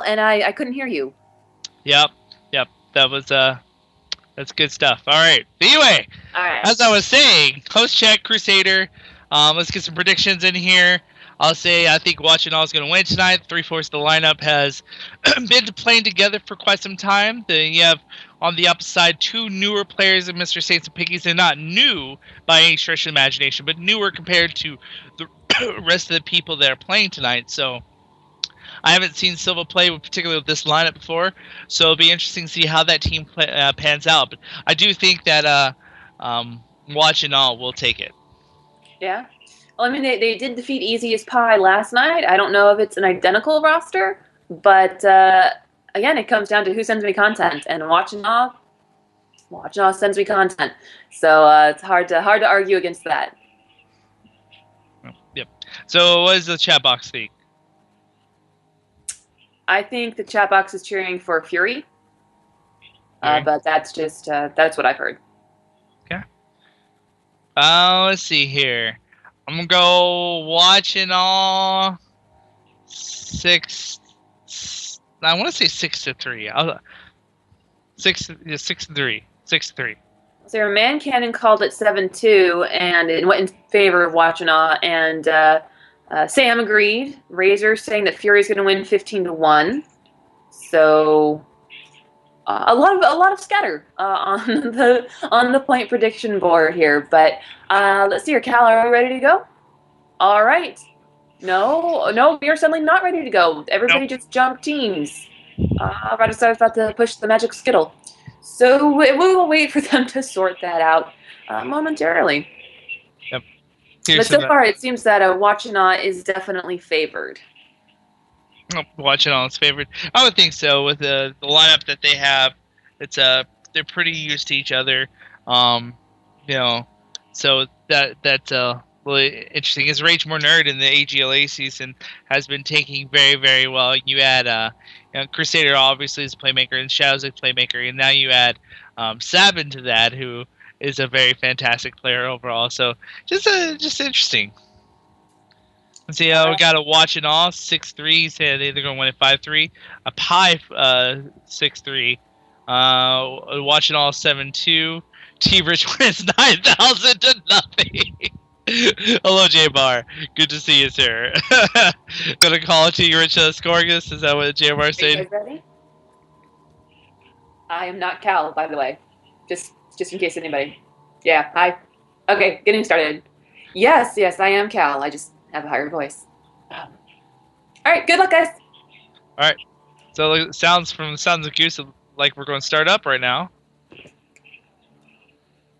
and I couldn't hear you. Yep. That was that's good stuff. All right. Anyway, All right. as I was saying, host check Crusader. Let's get some predictions in here. I'll say I think Watching All is going to win tonight. 3/4 of the lineup has been playing together for quite some time. Then you have on the opposite side 2 newer players in Mr. Saints and Piggies. They're not new by any stretch of the imagination, but newer compared to the rest of the people that are playing tonight. So I haven't seen Silva play, particularly with this lineup before, so it'll be interesting to see how that team pans out. But I do think that Watching All will take it. Yeah. Well, I mean, they did defeat Easy as Pie last night. I don't know if it's an identical roster, but again, it comes down to who sends me content, and Watching All sends me content. So it's hard to argue against that. Yep. So what does the chat box think? I think the chat box is cheering for Fury, but that's just that's what I've heard. Okay. Let's see here. I'm gonna go Watching All 6. I want to say 6-3. 6-3. 6-3. So Man Cannon called it 7-2, and it went in favor of Watching All, and Sam agreed. Razor saying that Fury's going to win 15-1. So a lot of scatter on the point prediction board here. But let's see here, Cal. Are we ready to go? All right. No, we are suddenly not ready to go. Everybody just jumped teams. Right, so I was about to push the magic skittle. So we will wait for them to sort that out momentarily. Yep. But so far, it seems that Watching All is definitely favored. Watching All is favored. I would think so with the lineup that they have. It's they're pretty used to each other. So that's really interesting. Is Rage More Nerd in the AGLA season has been taking very, very well. You add Crusader obviously is a playmaker, and Shadow's a playmaker, and now you add Sabin to that, who is a very fantastic player overall. So just interesting. Let's see. We got a Watching All 6-3. Say they're going to win at 5-3. A Pie 6-3. Watching All 7-2. T Rich wins 9,000-0. Hello, J Bar. Good to see you, sir. Gonna call it T Rich scoring this. Is that what J Bar said? Are you guys ready? I am not Cal, by the way. Just in case anybody. Yeah. Hi. Okay. Getting started. Yes. I am Cal. I just have a higher voice. All right. Good luck, guys. All right. So it sounds of Goose like we're going to start up right now.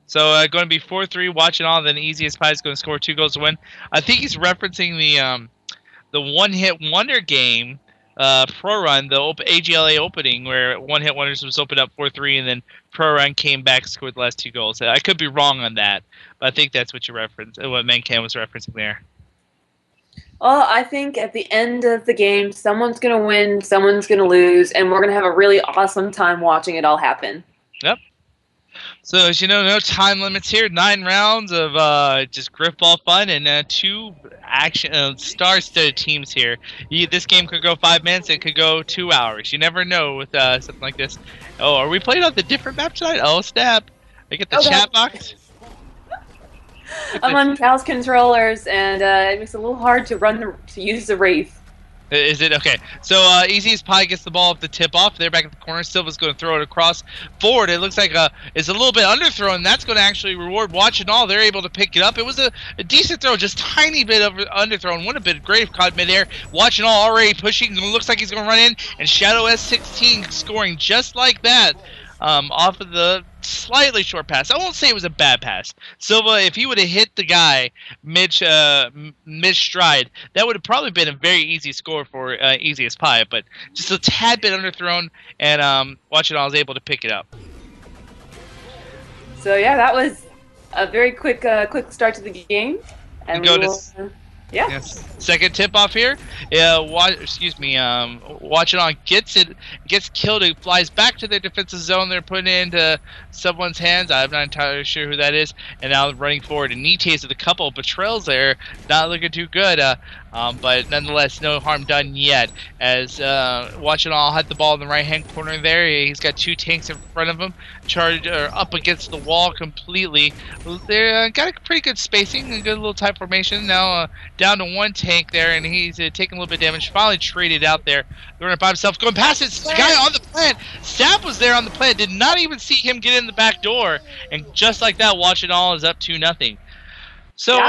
So going to be 4-3, Watching All, then Easy as Pie is going to score 2 goals to win. I think he's referencing the one-hit wonder game Pro Run, the AGLA opening, where one-hit wonders was opened up 4-3, and then Pro Run came back, scored the last 2 goals. I could be wrong on that, but I think that's what you referenced, what Mancan was referencing there. Well, I think at the end of the game, someone's going to win, someone's going to lose, and we're going to have a really awesome time watching it all happen. Yep. So, as you know, no time limits here. 9 rounds of just grip ball fun and 2 action star-studded teams here. This game could go 5 minutes. It could go 2 hours. You never know with something like this. Oh, are we playing on the different map tonight? Oh, snap. I get the chat box. I'm on Cal's controllers, and it makes it a little hard to use the Wraith. Is it? Okay. So Easy as Pie gets the ball up the tip-off. They're back at the corner. Silva's going to throw it across forward. It looks like it's a little bit underthrown. That's going to actually reward Watching All. They're able to pick it up. It was a decent throw, just tiny bit of underthrown. Wouldn't have been great if caught midair. Watching All already pushing. Looks like he's going to run in. And Shadow S16 scoring just like that. Off of the slightly short pass. I won't say it was a bad pass. Silva, if he would have hit the guy mid-stride, that would have probably been a very easy score for Easy as Pie, but just a tad bit underthrown, and Watching All was able to pick it up. So yeah, that was a very quick start to the game. And Yeah. Yes. Second tip off here. Watch it on gets killed. It flies back to their defensive zone. They're putting it into someone's hands. I'm not entirely sure who that is. And now running forward. And Nites with a couple of betrayals there. Not looking too good. But nonetheless, no harm done yet. As Watch It All had the ball in the right hand corner there. He's got two tanks in front of him, up against the wall completely. They got a pretty good spacing, a good little tight formation. Now down to one tank there, and he's taking a little bit of damage. Finally traded out there. The runner by himself, going past it. Guy on the plant. Sap was there on the plant. Did not even see him get in the back door, and just like that, Watch It All is up 2-0. So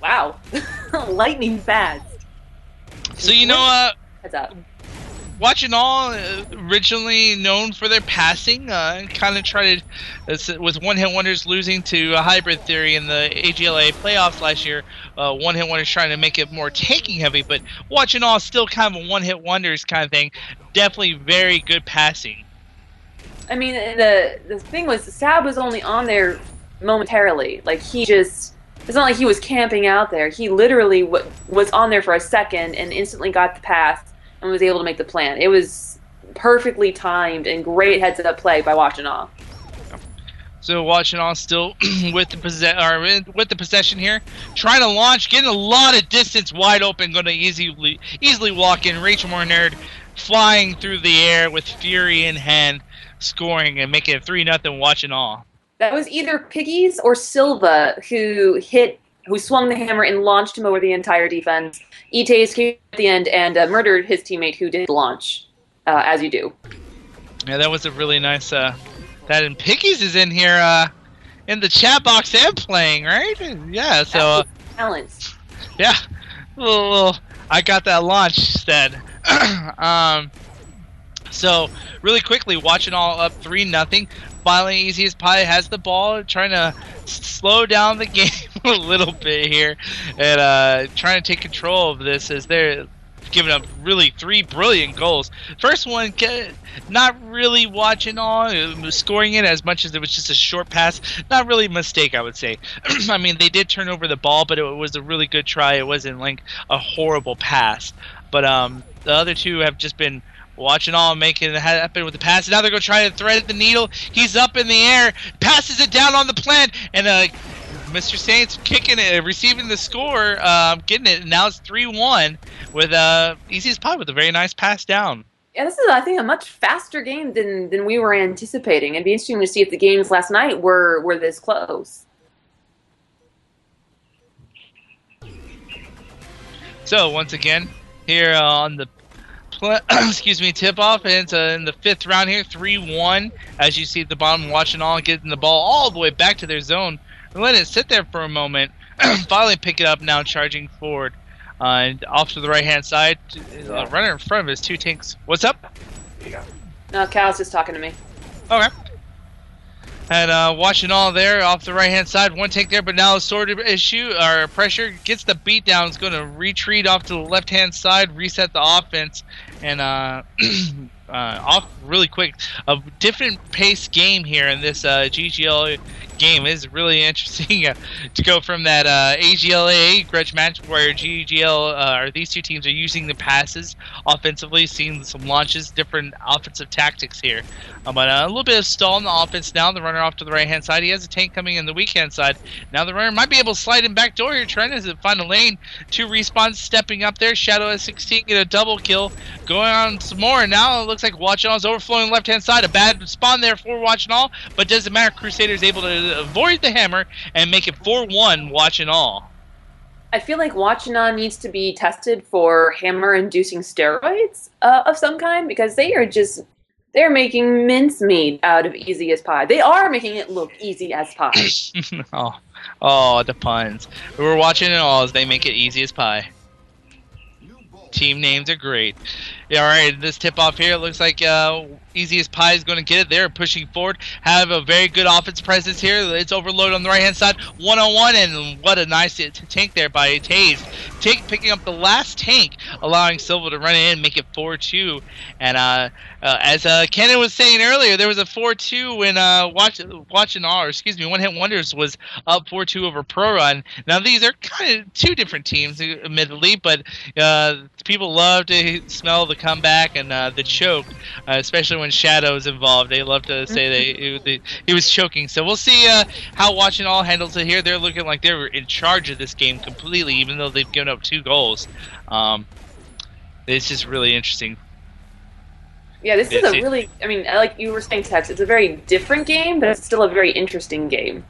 wow, lightning fast. So heads up. Watch It All, originally known for their passing, kind of tried to, with one-hit wonders losing to a hybrid theory in the AGLA playoffs last year. One-hit wonders trying to make it more tanking heavy, but Watch It All still kind of a one-hit wonders kind of thing. Definitely very good passing. I mean, the thing was, Sab was only on there momentarily. Like, it's not like he was camping out there. He literally was on there for a second and instantly got the pass and was able to make the plant. It was perfectly timed and great heads-up play by Watch It All. So Watch It All still with the possession here, trying to launch, getting a lot of distance, wide open, going to easily walk in. Rachel Mornard flying through the air with fury in hand, scoring and making it 3-0 Watch It All. That was either Piggies or Silva who swung the hammer and launched him over the entire defense. Ites came at the end and murdered his teammate who did the launch, as you do. Yeah, that was a really nice. That and Piggies is in here in the chat box and playing, right? Yeah, so talent. Yeah, I got that launch instead. So really quickly, Watch It All up 3-0. Finally, Easy as Pie has the ball, trying to slow down the game a little bit here, and trying to take control of this as they're giving up really 3 brilliant goals. First one, not really Watch It All scoring it as much as it was just a short pass. Not really a mistake, I would say. I mean, they did turn over the ball, but it was a really good try. It wasn't like a horrible pass. But the other two have just been Watch It All making it happen with the pass. Now they're going to try to thread the needle. He's up in the air, passes it down on the plant, and Mr. Saints kicking it, receiving the score, getting it. And now it's 3-1 with Easy as Pie with a very nice pass down. Yeah, this is, I think, a much faster game than we were anticipating. It'd be interesting to see if the games last night were this close. So once again, here on the tip-off, and it's in the 5th round here, 3-1. As you see at the bottom, Watch It All getting the ball all the way back to their zone. Let it sit there for a moment. Finally pick it up now, charging forward. And off to the right-hand side, runner in front of his 2 tanks. What's up? No, Cal's just talking to me. Okay. And Watch It All there off the right-hand side. 1 tank there, but now a sword issue, or pressure, gets the beat down. It's going to retreat off to the left-hand side, reset the offense, and off really quick. A different pace game here in this GGL game. It is really interesting to go from that AGLA grudge match where GGL or these two teams are using the passes offensively, seeing some launches, different offensive tactics here. But a little bit of stall in the offense now. The runner off to the right-hand side. He has a tank coming in the weak-hand side. Now the runner might be able to slide in back door here, trying to find a lane. 2 respawns stepping up there. Shadow S16 get a double kill. Going on some more. Now it looks like Watch It All is overflowing left-hand side. A bad spawn there for Watch It All, but doesn't matter. Crusader's able to avoid the hammer and make it 4-1 Watch It All. I feel like Watch It All needs to be tested for hammer-inducing steroids of some kind, because they're making mincemeat out of Easy as Pie. They are making it look easy as pie. oh, the puns. We're Watching It All as they make it easy as pie. Team names are great. Yeah, all right, this tip-off here, it looks like Easy as Pie is going to get it. They're pushing forward. Have a very good offense presence here. It's overloaded on the right-hand side. 1-on-1, and what a nice tank there by Taze. Picking up the last tank, allowing Silva to run in, make it 4-2. And as Kenan was saying earlier, there was a 4-2 when One Hit Wonders was up 4-2 over Pro Run. Now these are kind of two different teams, admittedly, but people love to smell the comeback and the choke, especially when Shadow's involved. They love to say that he was choking. So we'll see how Watching All handles it here. They're looking like they're in charge of this game completely, even though they've given up 2 goals. It's just really interesting. Yeah, this is a really, I mean, like you were saying, Tex, it's a very different game, but it's still a very interesting game.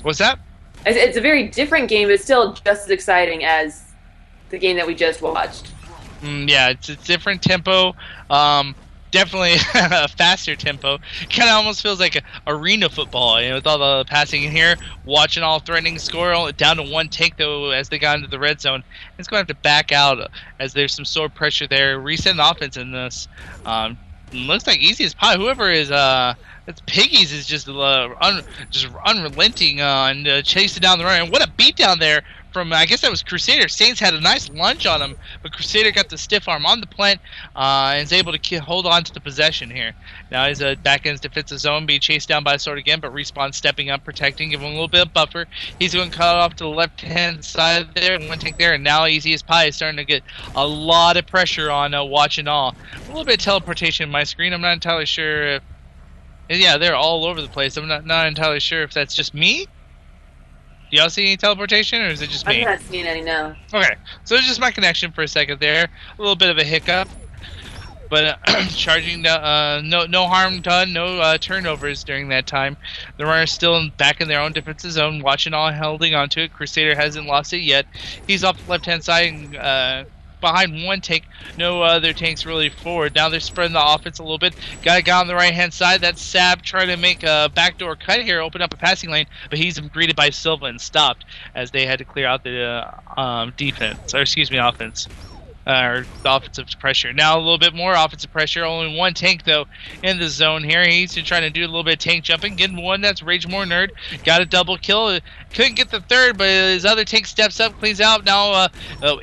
What's that? It's a very different game, but it's still just as exciting as the game that we just watched. Yeah, it's a different tempo. Definitely a faster tempo. Kind of almost feels like arena football, with all the passing in here. Watching All threatening score down to 1 take though as they got into the red zone. It's going to have to back out as there's some sword pressure there. Reset the offense in this. Looks like Easy as Pie. Whoever is it's Piggies is just unrelenting and chasing down the run. And what a beat down there from, I guess that was Crusader. Saints had a nice lunge on him, but Crusader got the stiff arm on the plant and is able to hold on to the possession here. Now he's back in his defensive zone, being chased down by the sword again, but Respawn stepping up, protecting, giving him a little bit of buffer. He's going to cut off to the left-hand side there, 1 take there, and now Easy as Pie is starting to get a lot of pressure on Watching All. A little bit of teleportation in my screen. I'm not entirely sure if... Yeah, they're all over the place. I'm not entirely sure if that's just me. Do y'all see any teleportation, or is it just me? I'm not seeing any, no. Okay, so it's just my connection for a second there. A little bit of a hiccup. But charging, no harm done, no turnovers during that time. The runner's still back in their own defensive zone, Watching All holding onto it. Crusader hasn't lost it yet. He's off the left-hand side and behind 1 tank. No other tanks really forward. Now they're spreading the offense a little bit. Got a guy on the right-hand side. That's Sab trying to make a backdoor cut here, open up a passing lane, but he's greeted by Silva and stopped as they had to clear out the offense. Or the offensive pressure. Now a little bit more offensive pressure. Only 1 tank though in the zone here. He's trying to do a little bit of tank jumping. Getting 1. That's Rage More Nerd. Got a double kill. Couldn't get the 3rd, but his other tank steps up, cleans out. Now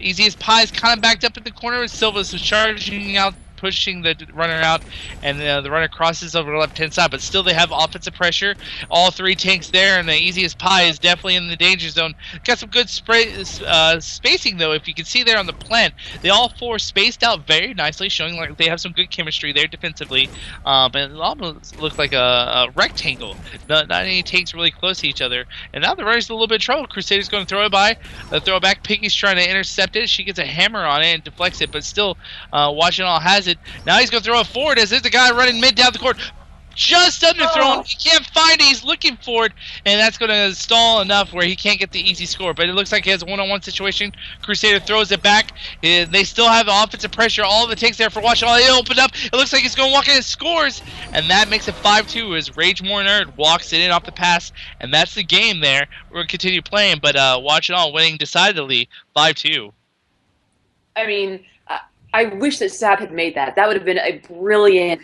Easy as Pie is kind of backed up in the corner. Silva's charging out, pushing the runner out, and the runner crosses over the left-hand side, but still they have offensive pressure. All 3 tanks there, and the Easy as Pie is definitely in the danger zone. Got some good spacing, though. If you can see there on the plant, they all 4 spaced out very nicely, showing like they have some good chemistry there defensively. But it almost looked like a rectangle. Not any tanks really close to each other. And now the runner's in a little bit of trouble. Crusader's going to throw it back. Piggy's trying to intercept it. She gets a hammer on it and deflects it, but still Watching All has it. Now he's going to throw it forward as there's a guy running mid down the court. Just underthrown. He can't find it. He's looking for it, and that's going to stall enough where he can't get the easy score. But it looks like he has a one-on-one situation. Crusader throws it back. They still have offensive pressure. All of it takes there for Watching All. It opened up. It looks like he's going to walk in and scores, and that makes it 5-2 as Rage More Nerd walks it in off the pass, and that's the game there. We're going to continue playing, but Watching All winning decidedly 5-2. I mean, I wish that Sab had made that. That would have been a brilliant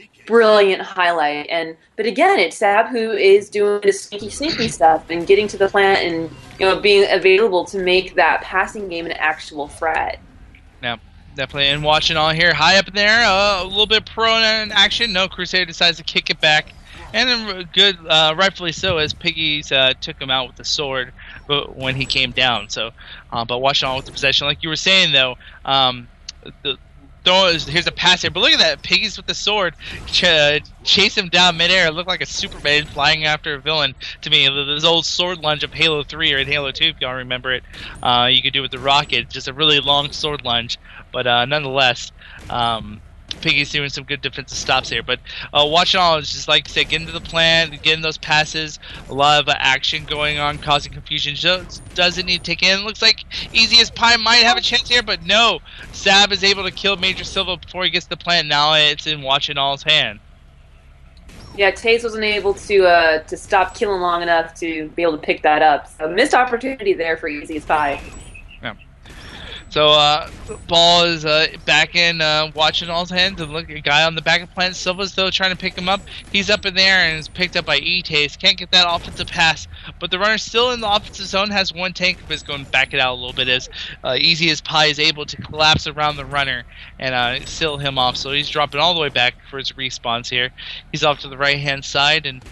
highlight. But again, it's Sab who is doing the sneaky stuff and getting to the plant and being available to make that passing game an actual threat. Yeah, definitely. And Watching All here, high up in there, a little bit prone in action. No, Crusader decides to kick it back. And then good, rightfully so, as Piggies took him out with the sword when he came down. So, but Watching All with the possession, like you were saying though, here's a pass here, but look at that. Piggies with the sword chase him down midair. It looked like a Superman flying after a villain to me. This old sword lunge of Halo 3 or in Halo 2, if y'all remember it. You could do with the rocket, just a really long sword lunge. But nonetheless, Piggy's doing some good defensive stops here. But Watching All is just, like I said, getting to the plant, getting those passes, a lot of action going on, causing confusion. Just doesn't need to take in. Looks like Easy as Pie might have a chance here, but no. Sab is able to kill Major Silva before he gets to the plant. Now it's in Watching All's hand. Yeah, Taze wasn't able to stop killing long enough to be able to pick that up. So missed opportunity there for Easy as Pie. Yeah. So ball is back in watching all's hands, and look, a guy on the back of Plant Silva's though trying to pick him up. He's up in there and is picked up by E-Taste. Can't get that offensive pass, but the runner still in the offensive zone has one tank, but is going to back it out a little bit as Easy as Pie is able to collapse around the runner and seal him off. So he's dropping all the way back for his respawns here. He's off to the right hand side, and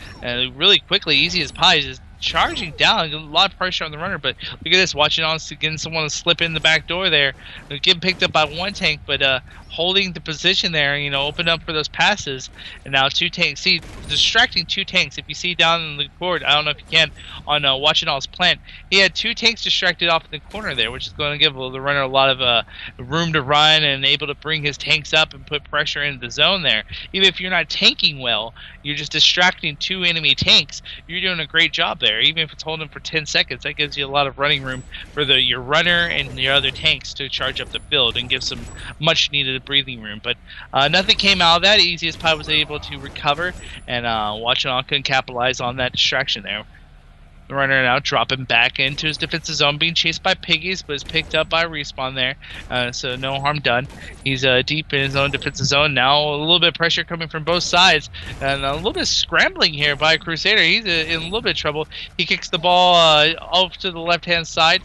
really quickly, Easy as Pie is charging down, a lot of pressure on the runner, but look at this, watching on, getting someone to slip in the back door there, getting picked up by one tank, but holding the position there, open up for those passes, and now two tanks, see, distracting two tanks. If you see down in the court, I don't know if you can, on watching all's plant, he had two tanks distracted off in the corner there, which is going to give the runner a lot of room to run and able to bring his tanks up and put pressure into the zone there. Even if you're not tanking well, you're just distracting two enemy tanks, you're doing a great job there. Even if it's holding for 10 seconds, that gives you a lot of running room for your runner and your other tanks to charge up the field and give some much needed breathing room. But nothing came out of that. Easy as Pie was able to recover, and Watching On couldn't capitalize on that distraction there. The runner now dropping back into his defensive zone, being chased by piggies, but is picked up by Respawn there, so no harm done. He's deep in his own defensive zone now. A little bit of pressure coming from both sides, and a little bit of scrambling here by Crusader. He's in a little bit of trouble. He kicks the ball off to the left-hand side.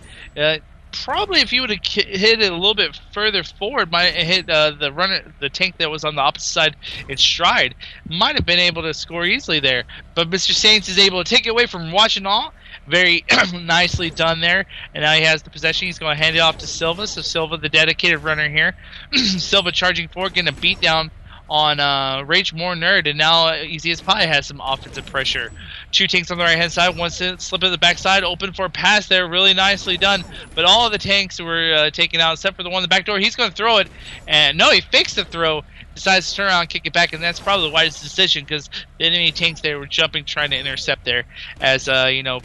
Probably if he would have hit it a little bit further forward, might have hit the tank that was on the opposite side in stride. Might have been able to score easily there. But Mr. Saints is able to take it away from Watching All. Very nicely done there. And now he has the possession. He's going to hand it off to Silva. So Silva, the dedicated runner here. Silva charging forward, getting a beat down on Rage More Nerd, and now Easy as Pie has some offensive pressure. Two tanks on the right hand side, one slip at the backside, open for a pass there, really nicely done. But all of the tanks were taken out except for the one in the back door. He's going to throw it, and no, he fakes the throw, decides to turn around and kick it back, and that's probably the wisest decision because the enemy tanks there were jumping, trying to intercept there. As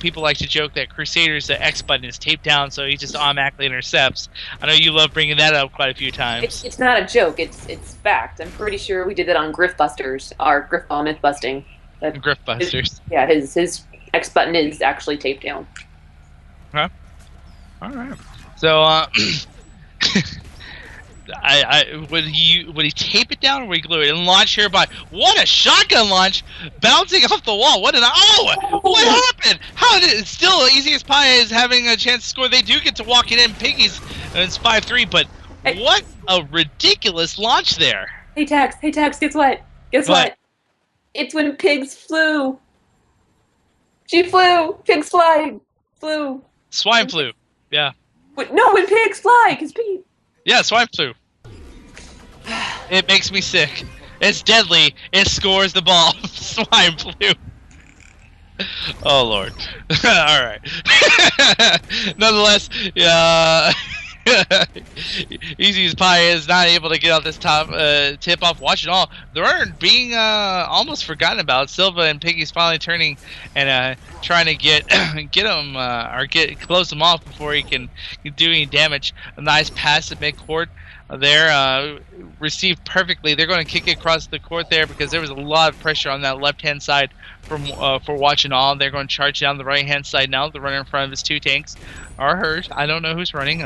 people like to joke that Crusader's X button is taped down, so he just automatically intercepts. I know you love bringing that up quite a few times. It's not a joke. It's fact. I'm pretty sure we did that on Griffbusters, our Griff Ball myth busting. Griffbusters. His X button is actually taped down. Huh? All right. So, would he tape it down or would he glue it and launch here by what a shotgun launch bouncing off the wall? What happened? How did it still Easy as Pie is having a chance to score? They do get to walk it in. Piggies, it's 5-3, but what a ridiculous launch there. Hey Tex, guess what? What? It's when pigs flew. She flew. Pigs flew. Swine flu. Yeah. No, when pigs fly, because piggy. Yeah, swine flu. It makes me sick. It's deadly. It scores the ball. Swine flu. Oh Lord. All right. Nonetheless, Easy as Pie is not able to get out this top tip off. Watching All, the runner being almost forgotten about. Silva and Piggy's finally turning and trying to get him or close him off before he can do any damage. A nice pass at midcourt there, received perfectly. They're going to kick it across the court there because there was a lot of pressure on that left hand side for Watching All. They're going to charge down the right hand side now. The runner in front of his two tanks are hurt. I don't know who's running.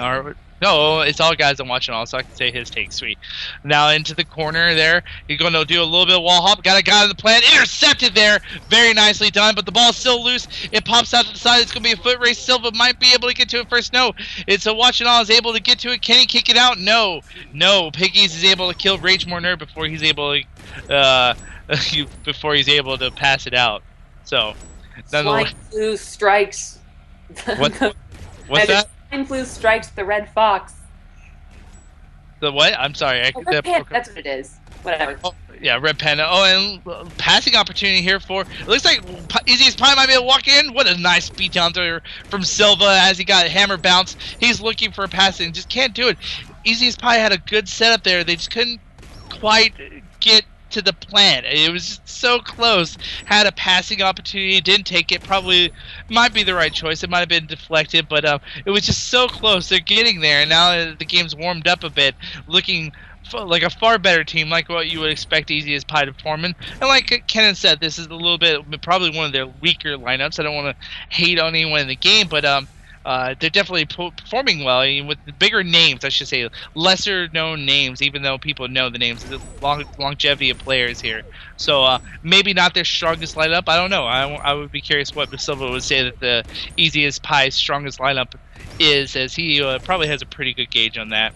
No, it's all guys I'm Watching All, so I can say his take. Sweet. Now into the corner there. He's going to do a little bit of wall hop. Got a guy on the plan. Intercepted there. Very nicely done, but the ball's still loose. It pops out to the side. It's going to be a foot race. Silva might be able to get to it first. No. It's a Watching All is able to get to it. Can he kick it out? No. Piggies is able to kill Rage More Nerd before he's able to pass it out. So, Swine flu strikes. What's that? Swine flu strikes the red fox. The what? I'm sorry. Red panda, that's what it is. Whatever. Oh, yeah, red panda. Oh, and passing opportunity here for. It looks like Easy as Pie might be able to walk in. What a nice beat down there from Silva as he got hammer bounce. He's looking for a pass and just can't do it. Easy as Pie had a good setup there. They just couldn't quite get to the plant. It was just so close. Had a passing opportunity, didn't take it. Probably might be the right choice. It might have been deflected, but it was just so close. They're getting there, and now the game's warmed up a bit, looking like a far better team, like what you would expect Easy as Pie to perform in. And like Kenan said, this is a little bit probably one of their weaker lineups. I don't want to hate on anyone in the game, but they're definitely performing well, and with the bigger names, I should say, lesser known names, even though people know the names, the longevity of players here. So maybe not their strongest lineup. I don't know. I would be curious what Silva would say that the Easiest Pie's strongest lineup is, as he probably has a pretty good gauge on that.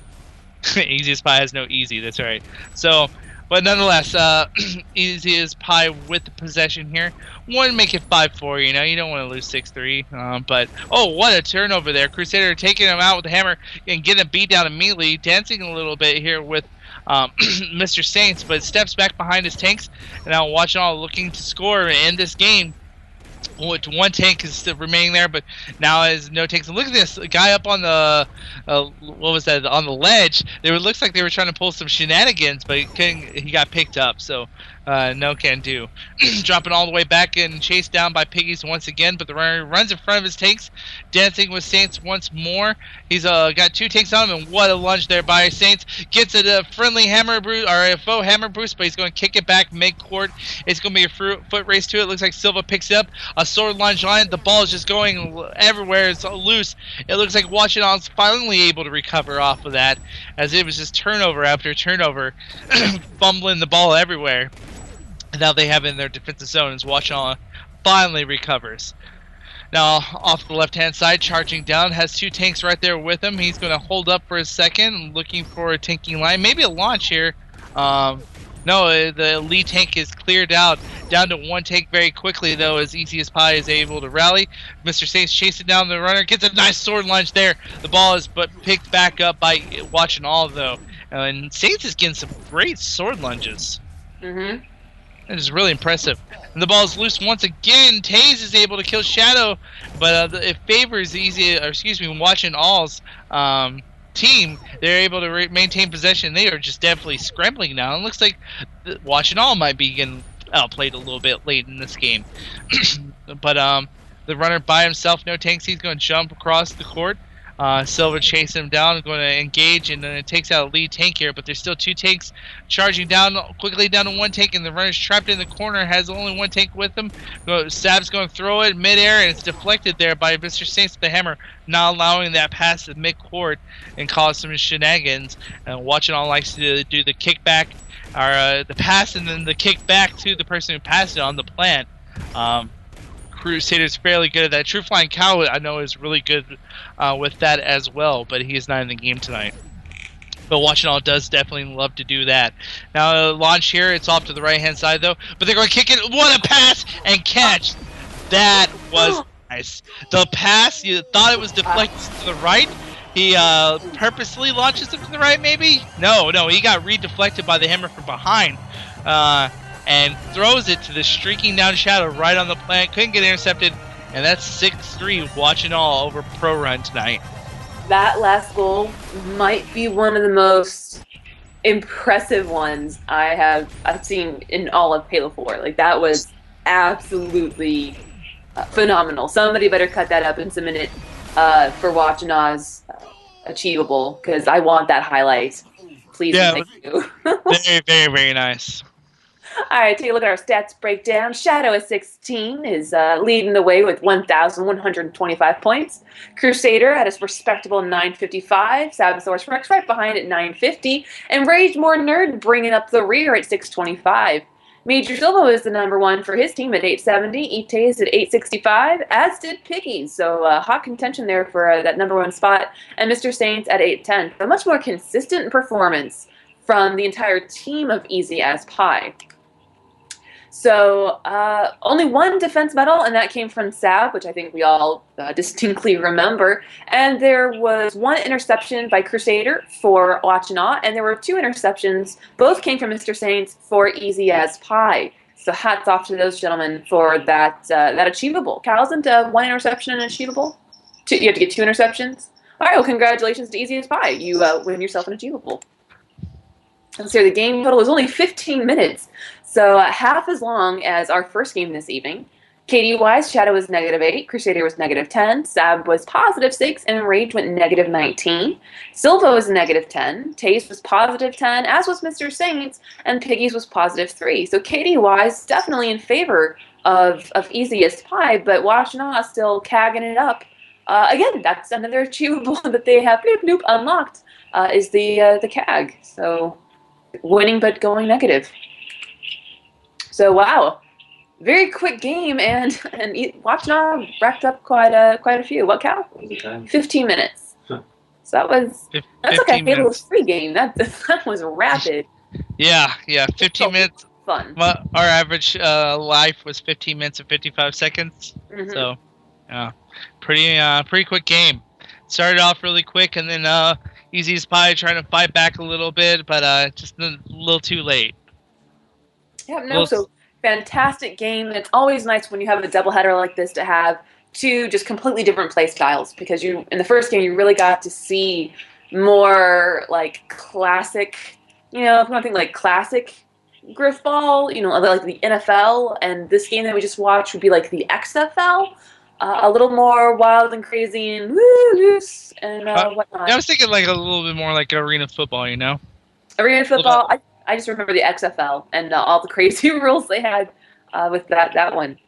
Easiest Pie has no easy. That's right. So, but nonetheless, Easiest Pie with the possession here. Want to make it 5-4. You don't want to lose 6-3. But what a turnover there! Crusader taking him out with the hammer and getting a beat down immediately. Dancing a little bit here with Mr. Saints, but steps back behind his tanks. And now watching all looking to score and end this game. One tank is still remaining there, but now has no tanks. And look at this guy up on the what was that, on the ledge. It looks like they were trying to pull some shenanigans, but he got picked up. So no can do. Dropping all the way back and chased down by Piggies once again, but the runner runs in front of his tanks, dancing with Saints once more. He's got 2 tanks on him, and what a lunge there by Saints. Gets a friendly hammer boost, or a faux hammer boost, but he's going to kick it back mid-court. It's going to be a foot race to it. Looks like Silva picks it up. A sword lunge line. The ball is just going everywhere. It's loose. It looks like Washington's finally able to recover off of that, as it was just turnover after turnover, fumbling the ball everywhere. And now they have it in their defensive zone as Washington finally recovers. Now, off the left-hand side, charging down, has 2 tanks right there with him. He's going to hold up for a second, looking for a tanking line. Maybe a launch here. No, the lead tank is cleared out. Down to 1 tank very quickly, though, as Easiest Pie is able to rally. Mr. Saints chasing down the runner. Gets a nice sword lunge there. The ball is picked back up by Watching All, though. And Saints is getting some great sword lunges. Mm-hmm. That is really impressive. And the ball is loose once again. Taze is able to kill Shadow, but it favors Watching All's team. They're able to maintain possession. They are just definitely scrambling now. It looks like Watching All might be getting outplayed a little bit late in this game. But the runner by himself, no tanks. He's going to jump across the court. Silva chases him down, going to engage, and then it takes out a lead tank here, but there's still 2 tanks charging down quickly down to 1 tank, and the runner's trapped in the corner, has only 1 tank with him. Sab's going to throw it midair, and it's deflected there by Mr. Saints with the hammer, not allowing that pass to mid-court and cause some shenanigans. And Watching All likes to do the kickback, or the pass, and then the kick back to the person who passed it on the plant. Crusader's fairly good at that. True Flying Cow, I know, is really good with that as well, but he is not in the game tonight. But Watching All does definitely love to do that. Now, launch here, it's off to the right-hand side, though, but they're going to kick it. What a pass and catch! That was nice. The pass, you thought it was deflected to the right. He purposely launches it to the right, maybe? No, he got redeflected by the hammer from behind. And throws it to the streaking down Shadow right on the plant. Couldn't get intercepted, and that's 6-3 Watching All over Pro Run tonight. That last goal might be one of the most impressive ones I've seen in all of Halo 4. Like, that was absolutely phenomenal. Somebody better cut that up and submit it for Watching All's achievable, because I want that highlight. Please, yeah, and thank you. Very, very, very nice. All right, take a look at our stats breakdown. Shadow at 16 is leading the way with 1,125 points. Crusader at his respectable 955. Sabosaurus Rex right behind at 950. And Rage More Nerd bringing up the rear at 625. Major Silva is the number 1 for his team at 870. Itae's at 865, as did Piggy. So hot contention there for that number 1 spot. And Mr. Saints at 810. A much more consistent performance from the entire team of Easy as Pie. So only 1 defense medal, and that came from Sab, which I think we all distinctly remember. And there was 1 interception by Crusader for Watching All, and there were 2 interceptions. Both came from Mr. Saints for Easy as Pie. So hats off to those gentlemen for that achievable. Cal, isn't 1 interception an achievable? You have to get 2 interceptions? All right, well, congratulations to Easy as Pie. You win yourself an achievable. And so the game total is only 15 minutes, so half as long as our first game this evening. KD-wise, Shadow was -8, Crusader was -10, Sab was +6, and Rage went -19. Silva was -10, Taze was +10, as was Mr. Saints, and Piggy's was +3. So KD-wise, definitely in favor of Easiest Pie, but Watching All still cagging it up Again, that's another achievable that they have unlocked, is the CAG. So winning but going negative. So wow, very quick game, and Watchnog racked up quite a few. What, Cal? 15 minutes. Huh. So that's like a 15 Halo minutes. 3 game. That was rapid. Yeah, 15 minutes. Fun. Our average life was 15 minutes and 55 seconds. Mm-hmm. So, pretty quick game. Started off really quick, and then Easy as Pie trying to fight back a little bit, but just a little too late. Yeah, no, so fantastic game. And it's always nice when you have a doubleheader like this to have two just completely different play styles, because in the first game you really got to see more like classic, if you want to think like classic Griffball, like the NFL, and this game that we just watched would be like the XFL. A little more wild and crazy and loose and whatnot. I was thinking like a little bit more like arena football, Arena football. I just remember the XFL and all the crazy rules they had with that one.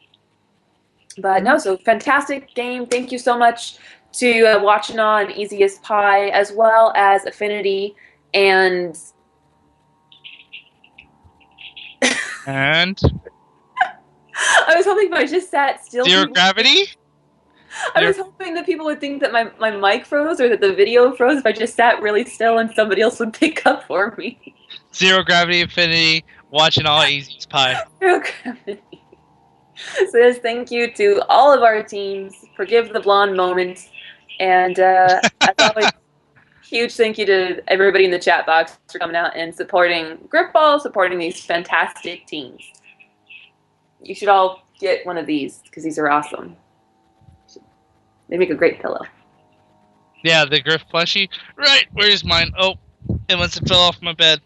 But no, so fantastic game. Thank you so much to Watching On, Easy as Pie, as well as Affinity and. And I was hoping if I just sat still. Zero Gravity? I was hoping that people would think that my mic froze or that the video froze if I just sat really still and somebody else would pick up for me. Zero Gravity, Affinity, Watching All, Easy as Pie. Zero Gravity. So yes, thank you to all of our teams. Forgive the blonde moment. And as always, huge thank you to everybody in the chat box for coming out and supporting Gripball, supporting these fantastic teams. You should all get one of these because these are awesome. They make a great pillow. Yeah, the Griff plushie. Right, where's mine? Oh, it must have fell off my bed.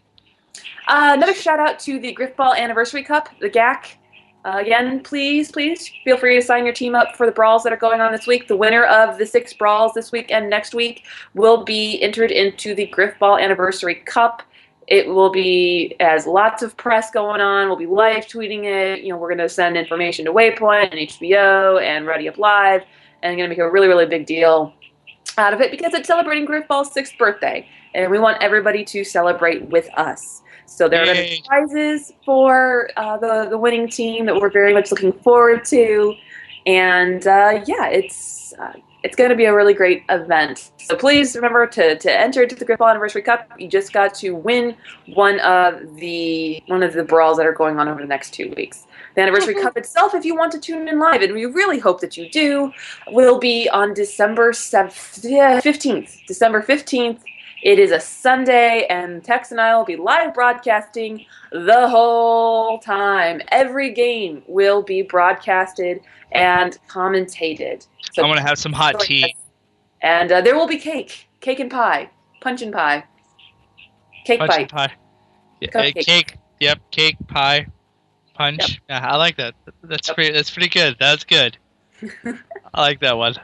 Another shout out to the Griffball Anniversary Cup, the GAC. Again, please feel free to sign your team up for the brawls that are going on this week. The winner of the 6 brawls this week and next week will be entered into the Griffball Anniversary Cup. It will be, as lots of press going on. We'll be live tweeting it. We're going to send information to Waypoint and HBO and Ready Up Live, and going to make a really, really big deal out of it because it's celebrating Griffball's 6th birthday, and we want everybody to celebrate with us. So there are going to be prizes for the winning team that we're very much looking forward to, and it's going to be a really great event. So please remember to enter into the Griffball Anniversary Cup. You just got to win one of the brawls that are going on over the next 2 weeks. The Anniversary Cup itself, if you want to tune in live, and we really hope that you do, will be on December 15th. December 15th. It is a Sunday, and Tex and I will be live broadcasting the whole time. Every game will be broadcasted and commentated. So I'm going to have some hot tea. And there will be cake and pie, punch and pie. Cake punch bite. And pie. Yeah, cake, yep, cake, pie, punch. Yep. Yeah, I like that. That's pretty good. That's good. I like that one.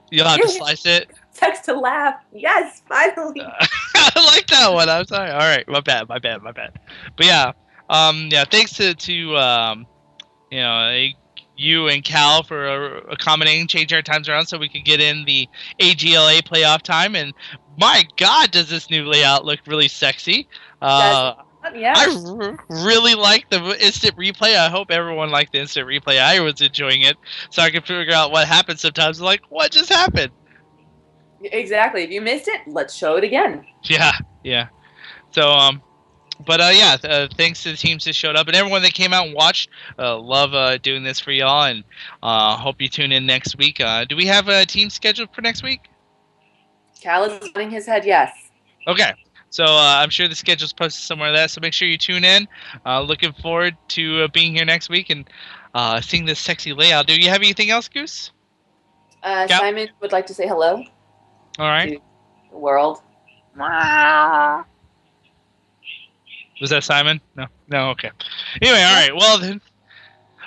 You'll have to slice it. Text to laugh. Yes, finally. I like that one. I'm sorry. All right, my bad. But yeah, thanks to you and Cal for accommodating, changing our times around so we could get in the AGLA playoff time. And my God, does this new layout look really sexy? Yeah. I really like the instant replay. I hope everyone liked the instant replay. I was enjoying it, so I could figure out what happened sometimes. I'm like, what just happened? Exactly. If you missed it, let's show it again. Yeah. So, thanks to the teams that showed up and everyone that came out and watched. Love doing this for y'all, and hope you tune in next week. Do we have a team scheduled for next week? Cal is nodding his head yes. Okay. So I'm sure the schedule's posted somewhere there, so make sure you tune in. Looking forward to being here next week and seeing this sexy layout. Do you have anything else, Goose? Simon would like to say hello. All right. To the world. Was that Simon? No. Okay. Anyway, all right. Well then.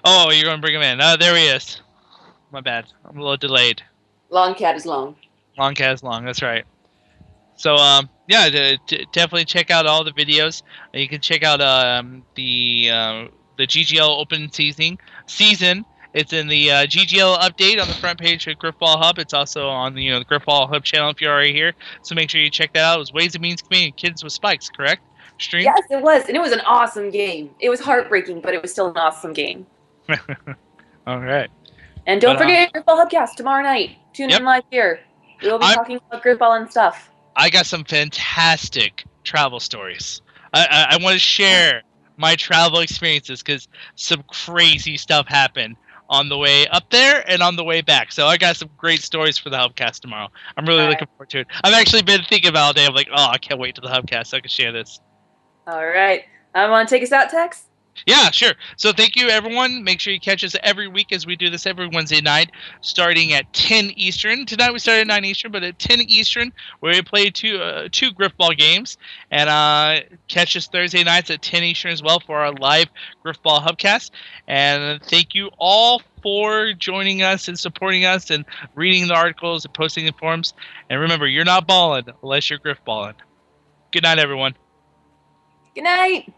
Oh, you're going to bring him in. There he is. My bad. I'm a little delayed. Long cat is long. Long cat is long. That's right. So definitely check out all the videos. You can check out the GGL Open season, It's in the GGL update on the front page of Griffball Hub. It's also on the the Griffball Hub channel if you're already here. So make sure you check that out. It was Ways and Means Community Kids with Spikes, correct? Streamed. Yes, it was, and it was an awesome game. It was heartbreaking, but it was still an awesome game. All right. And don't forget Griffball Hubcast tomorrow night. Tune in live here. We will be talking about Griffball and stuff. I got some fantastic travel stories. I want to share my travel experiences because some crazy stuff happened on the way up there and on the way back. So I got some great stories for the Hubcast tomorrow. I'm really looking forward to it. I've actually been thinking about it all day. I'm like, oh, I can't wait to the Hubcast so I can share this. All right. Want to take us out, Tex? Yeah, sure. So thank you, everyone. Make sure you catch us every week as we do this every Wednesday night, starting at 10 Eastern. Tonight we started at 9 Eastern, but at 10 Eastern, where we play two Griffball games. And catch us Thursday nights at 10 Eastern as well for our live Griffball Hubcast. And thank you all for joining us and supporting us and reading the articles and posting the forums. And remember, you're not balling unless you're Griffballing. Good night, everyone. Good night.